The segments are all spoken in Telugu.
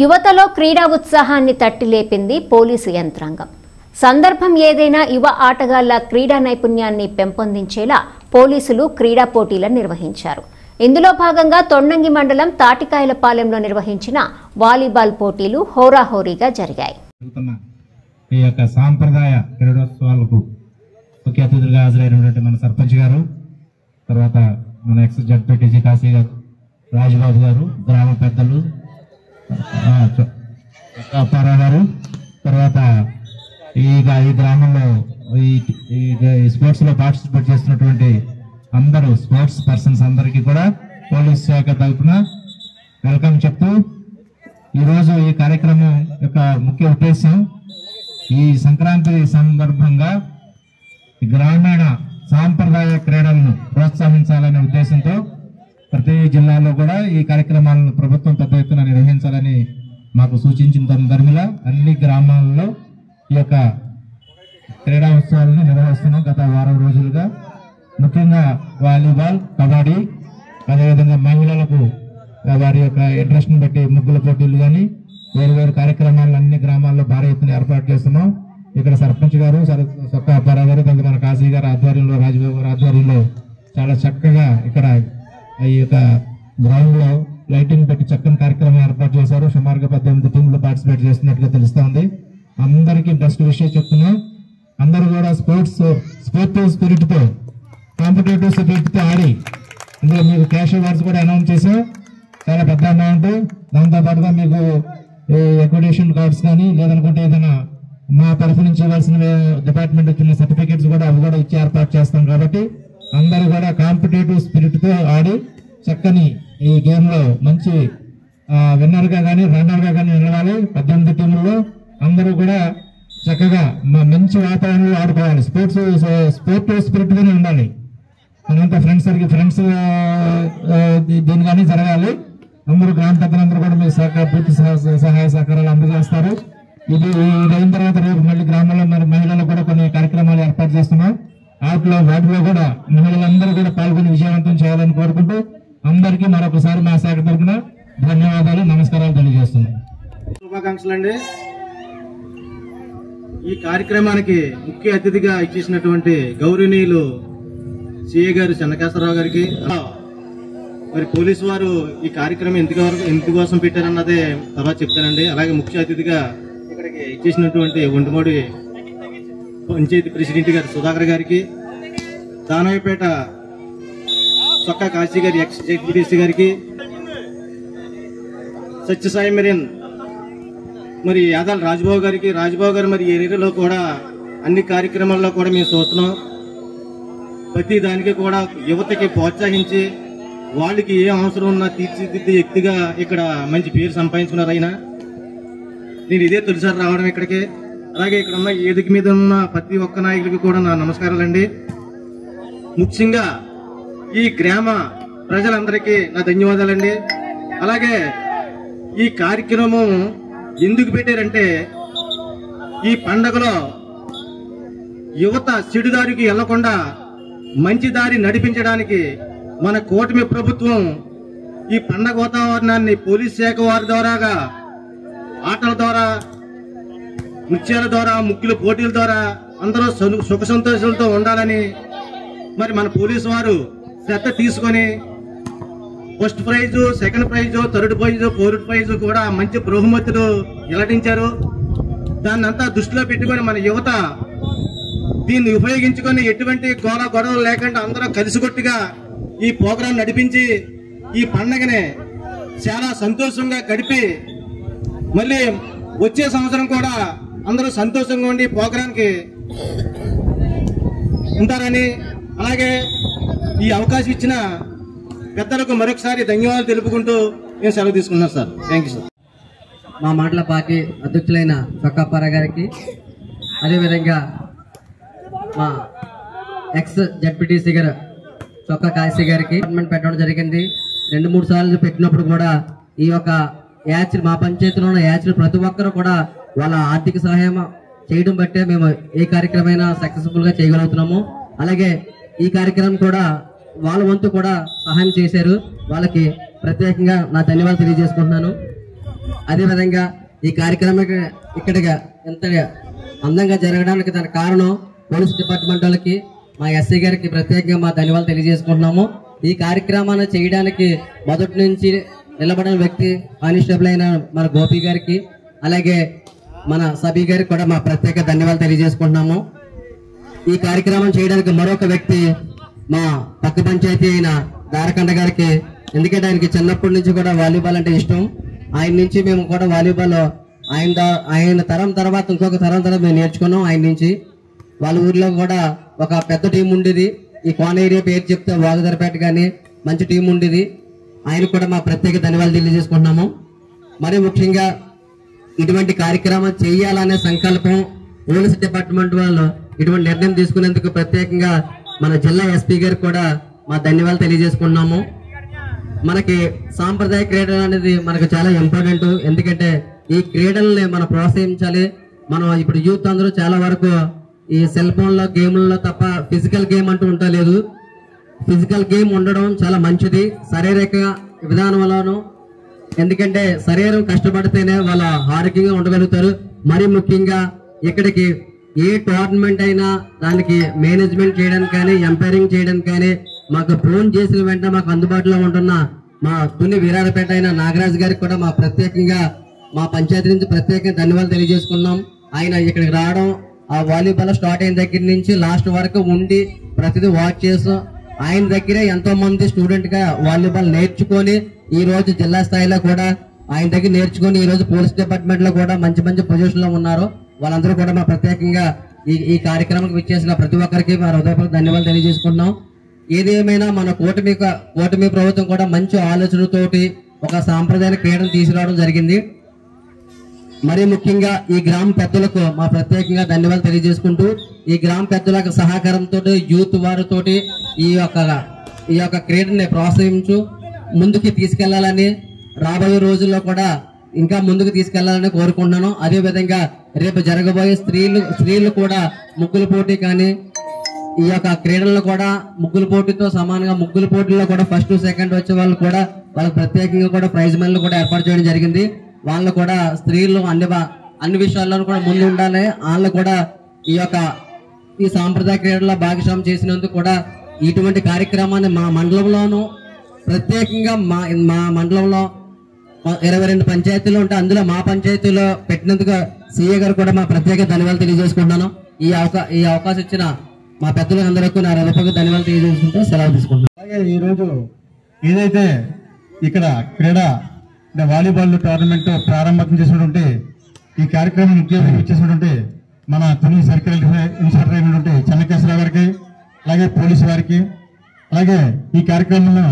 యువతలో క్రీడా ఉత్సాహాన్ని తట్టిలేపింది పోలీసు యంత్రాంగం. సందర్భం ఏదైనా యువ ఆటగాళ్ల క్రీడా నైపుణ్యాన్ని పెంపొందించేలా పోలీసులు క్రీడా పోటీలను నిర్వహించారు. ఇందులో భాగంగా తొండంగి మండలం తాటికాయలపాలెంలో నిర్వహించిన వాలీబాల్ పోటీలు హోరాహోరీగా జరిగాయి. ఈ యొక్క సాంప్రదాయ క్రీడోత్సవాలకు ముఖ్య అతిథులుగా హాజరైనటువంటి మన సర్పంచ్ గారు, తర్వాత మన ఎక్స్ జడ్పీటీసీ కాశీ గారు, రాజబాబు గారు, గ్రామ పెద్దలు అప్పారా గారు, తర్వాత ఈ గ్రామంలో ఈ స్పోర్ట్స్ లో పార్టిసిపేట్ చేస్తున్నటువంటి అందరూ స్పోర్ట్స్ పర్సన్స్ అందరికీ కూడా పోలీస్ శాఖ తరఫున వెల్కమ్ చెప్తూ ఈరోజు ఈ కార్యక్రమం యొక్క ముఖ్య ఉద్దేశం ఈ సంక్రాంతి సందర్భంగా గ్రామీణ సాంప్రదాయ క్రీడలను ప్రోత్సహించాలనే ఉద్దేశంతో ప్రతి జిల్లాలో కూడా ఈ కార్యక్రమాలను ప్రభుత్వం పెద్ద ఎత్తున నిర్వహించాలని మాకు సూచించిన ధర్మిలా అన్ని గ్రామాల్లో ఈ యొక్క క్రీడా ఉత్సవాలను నిర్వహిస్తున్నాం. గత వారం రోజులుగా ముఖ్యంగా వాలీబాల్, కబడ్డీ, అదేవిధంగా మహిళలకు వారి యొక్క ఇంట్రెస్ట్ ని బట్టి ముగ్గుల పోటీలు కానీ వేరు వేరు కార్యక్రమాలను అన్ని గ్రామాల్లో భారీ ఎత్తున ఏర్పాటు చేస్తున్నాం. ఇక్కడ సర్పంచ్ గారు, సొక్క అప్పారా గారు, మన కాశీ గారు ఆధ్వర్యంలో, రాజబాబు గారు ఆధ్వర్యంలో చాలా చక్కగా ఇక్కడ ఈ యొక్క గ్రౌండ్ లో లైటింగ్ పెట్టి చక్కని కార్యక్రమం ఏర్పాటు చేశారు. సుమారుగా 18 టీంలు పార్టిసిపేట్ చేస్తున్నట్టుగా తెలుస్తా ఉంది. అందరికీ బెస్ట్ విషయం చెప్తున్నాం. అందరూ కూడా స్పోర్టివ్ స్పిరిట్ తో, కాంపిటేటివ్ స్పిరిట్ తో ఆడి ఇందులో మీకు క్యాష్ అవార్డ్స్ కూడా అనౌన్స్ చేసాం. చాలా పెద్ద అమౌంట్. దాంతో పాటుగా మీకు అక్రిడిటేషన్ కార్డ్స్ కానీ లేదనుకుంటే ఏదైనా మా తరఫు నుంచి ఇవ్వాల్సిన డిపార్ట్మెంట్ వచ్చిన సర్టిఫికేట్స్ కూడా అవి కూడా ఇచ్చి ఏర్పాటు చేస్తాం. కాబట్టి అందరూ కూడా కాంపిటేటివ్ స్పిరిట్ తో ఆడి చక్కని ఈ గేమ్ లో మంచి విన్నర్ గా కానీ రన్నర్ గా కానీ నిలవాలి. 18 టీముల్లో అందరూ కూడా చక్కగా మంచి వాతావరణంలో ఆడుకోవాలి. స్పోర్టివ్ స్పిరిట్ గానే ఉండాలి. మనంతా ఫ్రెండ్స్ దీని కానీ జరగాలి. అందరూ గ్రామ పెద్దలందరూ కూడా మీ పూర్తి సహాయ సహకారాలు అందజేస్తారు. ఇది అయిన తర్వాత రేపు మళ్ళీ గ్రామంలో మహిళలు కూడా కొన్ని కార్యక్రమాలు ఏర్పాటు చేస్తున్నాం. వాటిలో కూడా మహిళలందరూ కూడా పాల్గొని విజయవంతం చేయాలని కోరుకుంటూ అందరికీ మరొకసారి మా శాఖ తరఫున ధన్యవాదాలు, నమస్కారాలు తెలియజేస్తున్నాం. శుభాకాంక్షలు అండి. ఈ కార్యక్రమానికి ముఖ్య అతిథిగా ఇచ్చేసినటువంటి గౌరవనీయులు సిఏ గారు చెన్నకేశ్వరరావు గారికి, మరి పోలీసు వారు ఈ కార్యక్రమం ఎందుకోసం పెట్టారన్నదే తర్వాత చెప్తానండి. అలాగే ముఖ్య అతిథిగా ఇక్కడికి ఇచ్చేసినటువంటి ఒంటిమూడి పంచాయతీ ప్రెసిడెంట్ గారు సుధాకర్ గారికి, దానవపేట చొక్కా కాశీ గారి ఎక్స్ జడ్పీటీసీ గారికి, సత్యసాయి మెరీన్ మరి యాదాల రాజబాబు గారు మరి ఏరియాలో కూడా అన్ని కార్యక్రమాల్లో కూడా మేము చూస్తున్నాం. ప్రతి దానికి కూడా యువతకి ప్రోత్సహించి వాళ్ళకి ఏ అవసరం ఉన్నా తీర్చిదిద్దే వ్యక్తిగా ఇక్కడ మంచి పేరు సంపాదించుకున్నారు. అయినా నేను ఇదే తొలిసారి రావడం ఇక్కడికి. అలాగే ఇక్కడ ఉన్న వేదిక మీద ఉన్న ప్రతి ఒక్క నాయకుడికి కూడా నా నమస్కారాలండి. ముఖ్యంగా ఈ గ్రామ ప్రజలందరికీ నా ధన్యవాదాలండి. అలాగే ఈ కార్యక్రమం ఎందుకు పెట్టారంటే ఈ పండగలో యువత చెడుదారికి వెళ్లకుండా మంచి దారి నడిపించడానికి మన కూటమి ప్రభుత్వం ఈ పండగ వాతావరణాన్ని పోలీస్ శాఖ వారి ద్వారాగా ఆటల ద్వారా, నృత్యాల ద్వారా, ముగ్గుల పోటీల ద్వారా అందరూ సుఖ సంతోషాలతో ఉండాలని మరి మన పోలీసు వారు శ్రద్ధ తీసుకొని first prize, second prize, third prize, fourth prize కూడా మంచి బహుమతులు వెల్లడించారు. దాన్నంతా దృష్టిలో పెట్టుకొని మన యువత దీన్ని ఉపయోగించుకొని ఎటువంటి గొడవలు లేకుండా అందరూ కలిసికొట్టుగా ఈ ప్రోగ్రాం నడిపించి ఈ పండగని చాలా సంతోషంగా గడిపి మళ్ళీ వచ్చే సంవత్సరం కూడా అందరూ సంతోషంగా ఉండి ప్రోగ్రాంకి ఉంటారని, అలాగే ఈ అవకాశం ఇచ్చిన పెద్దలకు మరొకసారి ధన్యవాదాలు తెలుపుకుంటూ నేను సెలవు తీసుకున్నాను సార్. Thank you sir. మా మాటల పార్టీ అధ్యక్షులైన చొక్కా అప్పారా గారికి, అదేవిధంగా మా ఎక్స్ జడ్పీటీసీ గారు చొక్కా కాశీ గారికి పెట్టడం జరిగింది. 2-3 సార్లు పెట్టినప్పుడు కూడా ఈ యొక్క యాచ్లు, మా పంచాయతీలో ఉన్న యాచ్లు ప్రతి ఒక్కరు కూడా వాళ్ళ ఆర్థిక సహాయం చేయడం బట్టే మేము ఏ కార్యక్రమం సక్సెస్ఫుల్ గా చేయగలుగుతున్నాము. అలాగే ఈ కార్యక్రమం కూడా వాళ్ళ వంతు కూడా సహాయం చేశారు. వాళ్ళకి ప్రత్యేకంగా నా ధన్యవాదాలు తెలియజేసుకుంటున్నాను. అదేవిధంగా ఈ కార్యక్రమం ఇక్కడ ఎంత అందంగా జరగడానికి దాని కారణం పోలీస్ డిపార్ట్మెంట్ వాళ్ళకి, మా ఎస్ఐ గారికి ప్రత్యేకంగా మా ధన్యవాదాలు తెలియజేసుకుంటున్నాము. ఈ కార్యక్రమాన్ని చేయడానికి మొదటి నుంచి నిలబడిన వ్యక్తి కానిస్టేబుల్ అయిన మన గోపి గారికి, అలాగే మన సబీ గారికి కూడా మా ప్రత్యేక ధన్యవాదాలు తెలియజేసుకుంటున్నాము. ఈ కార్యక్రమం చేయడానికి మరొక వ్యక్తి మా పక్క పంచాయతీ అయిన దారకండ గారికి, ఎందుకంటే ఆయనకి చిన్నప్పటి నుంచి కూడా వాలీబాల్ అంటే ఇష్టం. ఆయన నుంచి మేము కూడా వాలీబాల్ ఆయన తరం తర్వాత ఇంకొక తరం మేము నేర్చుకున్నాం ఆయన నుంచి. వాళ్ళ ఊర్లో కూడా ఒక పెద్ద టీం ఉండేది, ఈ కోన ఏరియా పేరు చెప్తే వాగుదరపేట కానీ మంచి టీం ఉండేది. ఆయనకు కూడా మా ప్రత్యేక ధన్యవాదాలు తెలియజేసుకుంటున్నాము. మరి ముఖ్యంగా ఇటువంటి కార్యక్రమం చేయాలనే సంకల్పం పోలీస్ డిపార్ట్మెంట్ వాళ్ళు ఇటువంటి నిర్ణయం తీసుకునేందుకు ప్రత్యేకంగా మన జిల్లా ఎస్పీ గారికి కూడా మా ధన్యవాదాలు తెలియజేసుకున్నాము. మనకి సాంప్రదాయ క్రీడలు అనేది మనకు చాలా ఇంపార్టెంట్. ఎందుకంటే ఈ క్రీడల్ని మనం ప్రోత్సహించాలి. మనం ఇప్పుడు యూత్ అందరూ చాలా వరకు ఈ సెల్ ఫోన్లో గేమ్లలో తప్ప ఫిజికల్ గేమ్ అంటూ ఉండలేదు. ఫిజికల్ గేమ్ ఉండడం చాలా మంచిది శారీరక విధానంలోనూ. ఎందుకంటే శరీరం కష్టపడితేనే వాళ్ళ ఆరోగ్యంగా ఉండగలుగుతారు. మరి ముఖ్యంగా ఇక్కడికి ఏ టోర్నమెంట్ అయినా దానికి మేనేజ్మెంట్ చేయడానికి కానీ ఎంపైరింగ్ చేయడానికి కానీ మాకు ఫోన్ చేసిన వెంటనే మాకు అందుబాటులో ఉంటున్న మా తుని వీరారపేట అయిన నాగరాజు గారికి కూడా మా ప్రత్యేకంగా మా పంచాయతీ నుంచి ప్రత్యేకంగా ధన్యవాదాలు తెలియజేసుకున్నాం. ఆయన ఇక్కడికి రావడం, ఆ వాలీబాల్ స్టార్ట్ అయిన దగ్గర నుంచి లాస్ట్ వరకు ఉండి ప్రతిదీ వాచ్ చేస్తాం. ఆయన దగ్గరే ఎంతో మంది స్టూడెంట్ గా వాలీబాల్ నేర్చుకొని ఈ రోజు జిల్లా స్థాయిలో కూడా ఆయన దగ్గర నేర్చుకొని ఈ రోజు పోలీస్ డిపార్ట్మెంట్ లో కూడా మంచి మంచి పొజిషన్ లో ఉన్నారు. వాళ్ళందరూ కూడా మా ప్రత్యేకంగా ఈ కార్యక్రమానికి విచ్చేసిన ప్రతి ఒక్కరికి మా హృదయపూర్వక ధన్యవాదాలు తెలియజేసుకుంటున్నాం. ఏదేమైనా మన కూటమి ప్రభుత్వం కూడా మంచి ఆలోచనతోటి ఒక సాంప్రదాయ క్రీడను తీసుకురావడం జరిగింది. మరి ముఖ్యంగా ఈ గ్రామ పెద్దలకు మా ప్రత్యేకంగా ధన్యవాదాలు తెలియజేసుకుంటూ, ఈ గ్రామ పెద్దల సహకారంతో యూత్ వారితోటి ఈ యొక్క క్రీడని ప్రోత్సహించు ముందుకు తీసుకెళ్లాలని, రాబోయే రోజుల్లో కూడా ఇంకా ముందుకు తీసుకెళ్లాలని కోరుకుంటున్నాను. అదే విధంగా రేపు జరగబోయే స్త్రీలు కూడా ముగ్గుల పోటీ కానీ ఈ యొక్క క్రీడల్లో కూడా ముగ్గుల పోటీతో సమానంగా ముగ్గుల పోటీల్లో కూడా ఫస్ట్ సెకండ్ వచ్చే వాళ్ళు కూడా వాళ్ళకి ప్రత్యేకంగా కూడా ప్రైజ్ మనీలు కూడా ఏర్పాటు చేయడం జరిగింది. వాళ్ళు కూడా స్త్రీలు అన్ని విషయాల్లో కూడా ముందు ఉండాలి. వాళ్ళు కూడా ఈ సాంప్రదాయ క్రీడల్లో భాగస్వామ్యం చేసినందుకు కూడా ఇటువంటి కార్యక్రమాన్ని మా మండలంలోనూ ప్రత్యేకంగా మా మండలంలో 22 పంచాయతీలు ఉంటే అందులో మా పంచాయతీలో పెట్టినందుకు సీఏ గారు కూడా మా ప్రత్యేక ధన్యవాదాలు తెలియజేసుకుంటున్నాను. ఈ అవకాశం ఇచ్చిన మా పెద్దలందరికీ నా హృదయపూర్వక ధన్యవాదాలు తెలియజేసుకుంటూ సెలవు తీసుకుంటున్నాను. అలాగే ఈ రోజు ఏదైతే ఇక్కడ క్రీడ వాలీబాల్ టోర్నమెంట్ ప్రారంభం చేసినటువంటి ఈ కార్యక్రమం ముఖ్యంగా ఇచ్చేసినటువంటి మన తుని సర్కిల్ ఇన్స్పెక్టర్ అయినటువంటి చెన్నకేశ్వరరావు గారికి, అలాగే పోలీసు వారికి, అలాగే ఈ కార్యక్రమంలో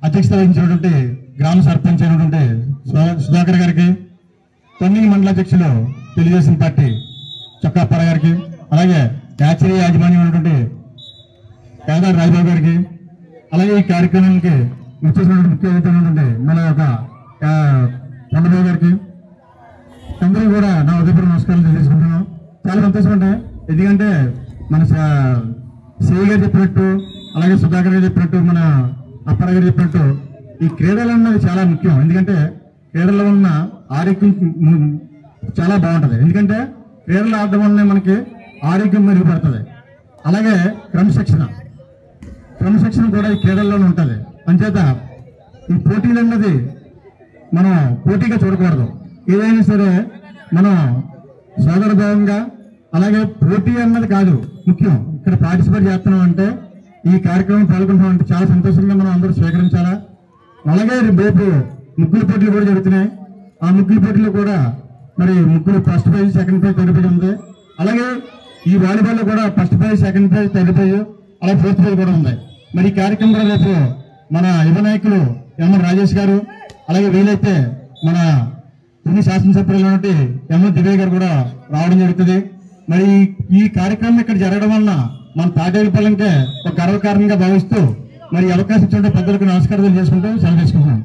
అధ్యక్షత వహించినటువంటి గ్రామ సర్పంచ్ అయినటువంటి సుధాకర్ గారికి, తొమ్మిది మండల అధ్యక్షులు తెలుగుదేశం పార్టీ చొక్కాపర గారికి, అలాగే యాచరీ యాజమాన్యం అయినటువంటి పేదారు రాజబాబు గారికి, అలాగే ఈ కార్యక్రమానికి వచ్చేసినటువంటి ముఖ్య అతిథి అయినటువంటి మన యొక్క కొండబాబు గారికి అందరూ కూడా నా ఉదయపూర్వ నమస్కారాలు తెలియజేసుకుంటున్నాను. చాలా సంతోషం అంటే ఎందుకంటే మన సిఐ గారు చెప్పినట్టు, అలాగే సుధాకర్ గారు చెప్పినట్టు, మన అప్పారావు గారు చెప్పినట్టు ఈ క్రీడలు అన్నది చాలా ముఖ్యం. ఎందుకంటే క్రీడల్లో ఉన్న ఆరోగ్యం చాలా బాగుంటుంది. ఎందుకంటే క్రీడలు ఆడడం వల్లనే మనకి ఆరోగ్యం మెరుగుపడుతుంది. అలాగే క్రమశిక్షణ కూడా ఈ క్రీడల్లోనే ఉంటుంది. అంచేత ఈ పోటీలు అన్నది మనం పోటీగా చూడకూడదు. ఏదైనా సరే మనం సోదరభావంగా, అలాగే పోటీ అన్నది కాదు ముఖ్యం. ఇక్కడ పార్టిసిపేట్ చేస్తున్నాం అంటే, ఈ కార్యక్రమం పాల్గొంటున్నాం అంటే చాలా సంతోషంగా మనం అందరూ స్వీకరించాలా. అలాగే రేపు ముగ్గుల పోటీలు కూడా జరుగుతున్నాయి. ఆ ముగ్గుల పోటీలు కూడా మరి ముగ్గులు first prize, second prize, third prize ఉంది. అలాగే ఈ వాలీబాల్లో కూడా first prize, second prize, third prize, అలాగే ఫోర్త్ ప్రైజ్ కూడా ఉంది. మరి ఈ కార్యక్రమం కూడా రేపు మన యువ నాయకులు ఎం రాజేష్ గారు, అలాగే వీలైతే మన తుని శాసనసభ్యులు ఎం దివ్య గారు కూడా రావడం జరుగుతుంది. మరి ఈ కార్యక్రమం ఇక్కడ జరగడం వలన మన తాటేపల్లంటే ఒక గర్వకారణంగా భావిస్తూ మరి అవకాశం ఇచ్చిన పెద్దలకు నమస్కారాలు చేసుకుంటూ సెలవు తీసుకుంటున్నాం.